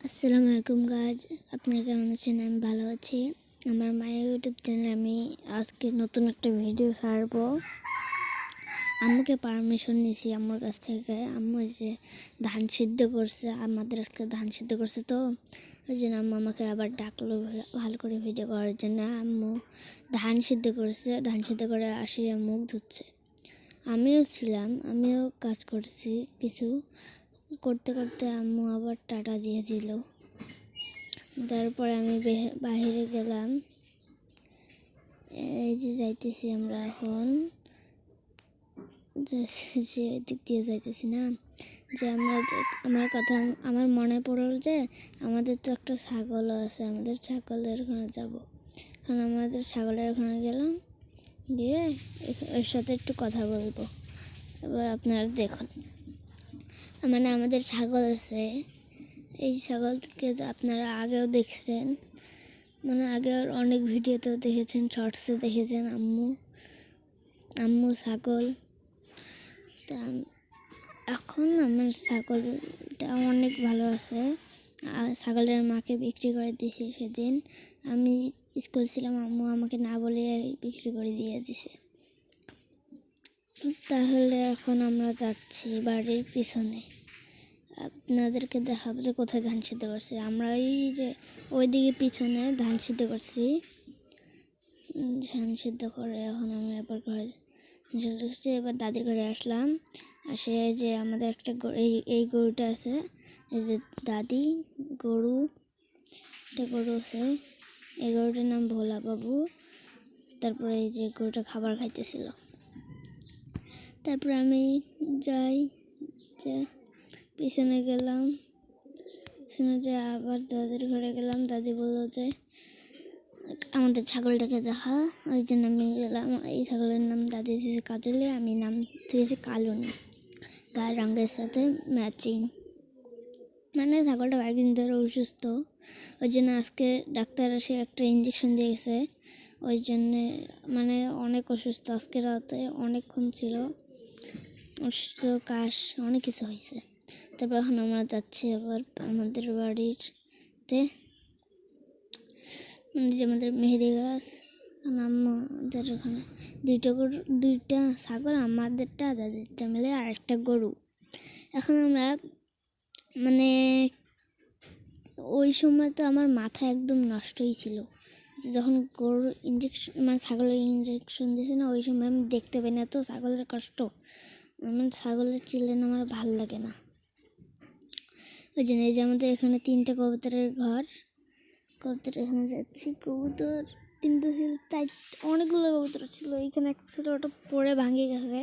আসসালামু আলাইকুম গাইজ, আপনারা কেমন আছেন? আমি ভালো আছি। আমার মায়ের ইউটিউব চ্যানেলে আমি আজকে নতুন একটা ভিডিও ছাড়বো। আম্মুকে পারমিশন নিয়েছি আম্মুর কাছ থেকে। আম্মু এসে ধান সিদ্ধ করছে, আমাদের আজকে ধান সিদ্ধ করছে, তো ওই জন্য আম্মু আমাকে আবার ডাকলো ভালো করে ভিডিও করার জন্য। আম্মু ধান সিদ্ধ করেছে, ধান সিদ্ধ করে আসিয়ে মুখ ধুচ্ছে। আমিও ছিলাম, আমিও কাজ করছি কিছু। করতে করতে আম্মু আবার টাটা দিয়ে দিল। তারপরে আমি বাইরে গেলাম। এই যে যাইতেছি আমরা এখন, যে দিক দিয়ে যাইতেছি না, যে আমার কথা আমার মনে পড়ল যে আমাদের তো একটা ছাগলও আছে, আমাদের ছাগলের ওখানে যাব। এখন আমাদের ছাগলের ওখানে গেলাম, গিয়ে এর সাথে একটু কথা বলবো। এবার আপনারা দেখুন, মানে আমাদের ছাগল আছে। এই ছাগলকে আপনারা আগেও দেখছেন, মানে আগে অনেক ভিডিওতেও দেখেছেন, শর্টসে দেখেছেন। আম্মু ছাগল। তা এখন আমার ছাগলটা অনেক ভালো আছে। আর ছাগলের মাকে বিক্রি করে দিয়েছি সেদিন। আমি স্কুল ছিলাম, আম্মু আমাকে না বলে বিক্রি করে দিয়ে দিছে। তাহলে এখন আমরা যাচ্ছি বাড়ির পিছনে, আপনাদেরকে দেখাবো যে কোথায় ধান সিদ্ধ করছি। আমরা এই যে ওইদিকে পিছনে ধান সিদ্ধ করছি। ধান সিদ্ধ করে এখন আমি আবার ঘরে করছি। এবার দাদির ঘরে আসলাম। আসে যে আমাদের একটা এই গরুটা আছে, এই যে দাদি গরু, একটা গরু আছে। এই গরুটার নাম ভোলা বাবু। তারপরে এই যে গরুটা খাবার খাইতেছিল। তারপরে আমি যাই, যে পিছনে গেলাম, পিছনে যে আবার দাদির ঘরে গেলাম। দাদি বললো যে আমাদের ছাগলটাকে দেখা, ওই জন্য আমি গেলাম। এই ছাগলের নাম দাদি দিয়েছে কাজলে, আমি নাম দিয়েছি কালুনি, গায়ের রঙের সাথে ম্যাচিং। মানে ছাগলটা কয়েকদিন ধরে অসুস্থ, ওই জন্য আজকে ডাক্তার এসে একটা ইঞ্জেকশন দিয়ে গেছে। ওই জন্যে মানে অনেক অসুস্থ, আজকে রাতে অনেকক্ষণ ছিল অসুস্থ, কাশ অনেক কিছু হয়েছে। তারপর এখন আমরা যাচ্ছি আবার আমাদের বাড়িতে, যে আমাদের মেহেদি গাছ। আমাদের ওখানে দুইটা ছাগল, আমাদেরটা দাদিরটা মিলে আর একটা গরু। এখন আমরা মানে ওই সময় তো আমার মাথা একদম নষ্টই ছিল, যখন গরুর ইঞ্জেকশন মানে ছাগলের ইঞ্জেকশন দিয়েছে না, ওই সময় আমি দেখতে পাই না, তো ছাগলের কষ্ট, আমার ছাগলের চিল্লানো আমার ভাল লাগে না। ওই জন্য এই যে আমাদের এখানে 3টা কবুতরের ঘর, কবুতর এখানে যাচ্ছি। কবুতর 3টা ছিল, অনেকগুলো কবুতর ছিল। এখানে একটা ছিল, ওটা পড়ে ভাঙে গেছে।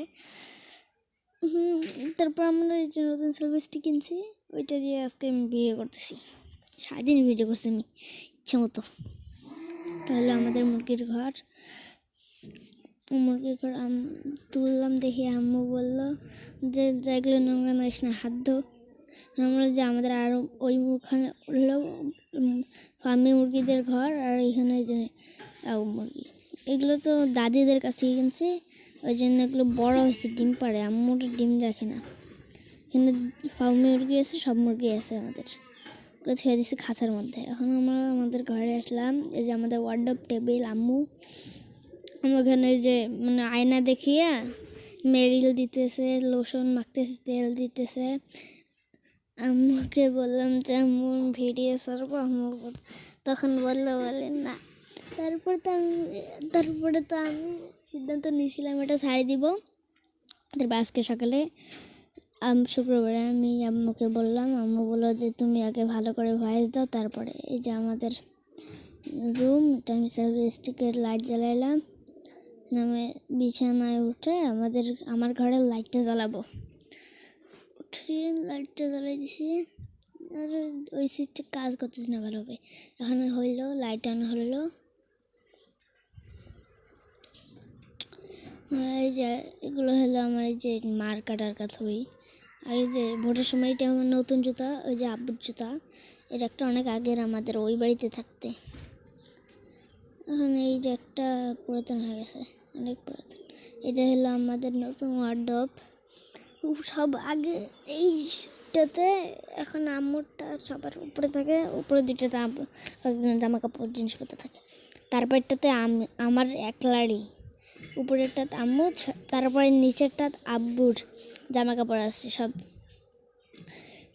তারপর আমরা এই যে নতুন সার্ভিসটি কিনছি, ওইটা দিয়ে আজকে আমি ভিডিও করতেছি। সারাদিন ভিডিও করছি আমি ইচ্ছে মতো। এটা হলো আমাদের মুরগির ঘর। মুরগির ঘর তুললাম, দেখি আম্মু বললো যে যেগুলো নোংরা নিস না, হাত ধো। আমরা যে আমাদের আরও ওই ওখানে হলো ফার্মি মুরগিদের ঘর, আর এখানে যে মুরগি, এগুলো তো দাদিদের কাছ থেকে কিনছি। ওই জন্য এগুলো বড় হয়েছে, ডিম পাড়ে, আম্মুটা ডিম রাখে না। এখানে ফার্মি মুরগি আছে, সব মুরগি আছে আমাদের, ওগুলো ছেড়ে দিচ্ছি খাঁচার মধ্যে। এখন আমরা আমাদের ঘরে আসলাম। এই যে আমাদের ওয়ার্ডরোব টেবিল, আম্মু ওখানে যে মানে আয়না দেখিয়ে মেরিল দিতেছে, লোশন মাখতেছে, তেল দিতেছে। আম্মুকে বললাম যে আম্মু ভিডিও ছাড়বো, আম্মু তখন বলে না। তারপরে তো আমি সিদ্ধান্ত নিয়েছিলাম এটা ছাড়ি দিব। তারপর আজকে সকালে শুক্রবারে আমি আম্মুকে বললাম, আম্মু বললো যে তুমি আগে ভালো করে ভয়েস দাও, তারপরে। এই যে আমাদের রুম, এটা আমি সেলফিস্টিকের লাইট জ্বালাইলাম। নামে বিছানায় উঠে আমার ঘরের লাইটটা জ্বালাবো, উঠে লাইটটা জ্বালাই দিছি। আর ওই সুইচটা কাজ করতেছে না ভালোভাবে। এখন হইলো, লাইট অন হলো। এই যে এগুলো হলো আমার এই যে মার্কা টার্কা থই। আর এই যে ভোটের সময় এটা আমার নতুন জুতা, ওই যে আব্বুর জুতা। এটা একটা অনেক আগের, আমাদের ওই বাড়িতে থাকতে। এখন এই যে একটা পুরাতন হয়ে গেছে, অনেক পুরাতন। এটা হলো আমাদের নতুন ওয়ার্ডরোব। সব আগে এই দুইটাতে এখন আম্মুরটা সবার উপরে থাকে, উপরে দুইটাতে কয়েকজনের জামা কাপড় জিনিসপত্র থাকে। তারপরটাতে আমার একলারই, উপরেরটাতে আম্মু, তারপরে নিচেরটা আব্বুর জামা কাপড় আছে সব।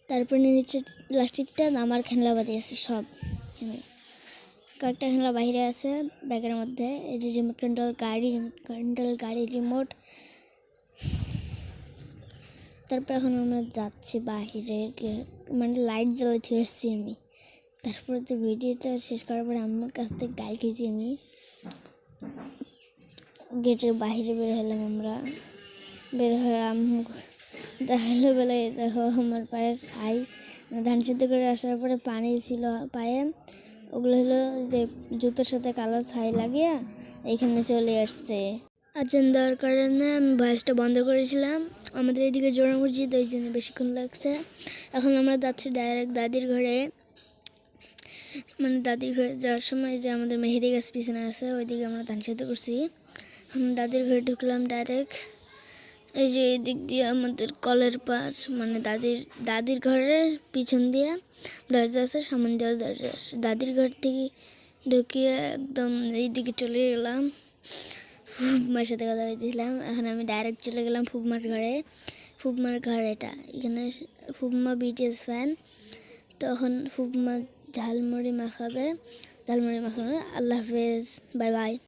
তারপরে নিচের প্লাস্টিকটা আমার খেলনাপাতি আছে সব। কয়েকটা খেলনা বাইরে আছে ব্যাগের মধ্যে। এই যে রিমোট কন্ট্রোল গাড়ি রিমোট। তারপর এখন আমরা যাচ্ছি বাহিরে, মানে লাইট জ্বালাতে এসেছি আমি। তারপরে তো ভিডিওটা শেষ করার পরে আম্মুর কাছ থেকে গাড়ি খেয়েছি আমি। গেটের বাইরে বের হলাম আমরা, বের হয়ে আম্মু দেখালো বেলা দেখো আমার পায়ে ছাই, ধান সিদ্ধ করে আসার পরে পানি ছিল পায়ে, ওগুলো হলো যে জুতোর সাথে কালো ছাই লাগিয়ে এখানে চলে আসছে। আজান দেওয়ার কারণে আমি ভয়েসটা বন্ধ করেছিলাম। আমাদের এইদিকে জোড়া মসজিদ, ওই জন্য বেশিক্ষণ লাগছে। এখন আমরা যাচ্ছি ডাইরেক্ট দাদির ঘরে। মানে দাদির ঘরে যাওয়ার সময় যে আমাদের মেহেদি গাছ পিছনে আছে, ওইদিকে আমরা ধান সিদ্ধ করছি। দাদির ঘরে ঢুকলাম ডাইরেক্ট। এই যে এই দিক দিয়ে আমাদের কলের পার, মানে দাদির ঘরের পিছন দিয়ে দরজা আছে, সামনে দিয়ে দরজা আছে। দাদির ঘর থেকে ঢুকিয়ে একদম এই দিকে চলে গেলাম, ফুবমার সাথে কথা বলতেছিলাম। এখন আমি ডাইরেক্ট চলে গেলাম ফুবমার ঘরে। ফুবমার ঘর এটা, এখানে ফুবমা বিটিএস ফ্যান। তখন ফুবমা ঝালমুড়ি মাখাবে, ঝালমুড়ি মাখানো। আল্লাহ হাফেজ, বাই বাই।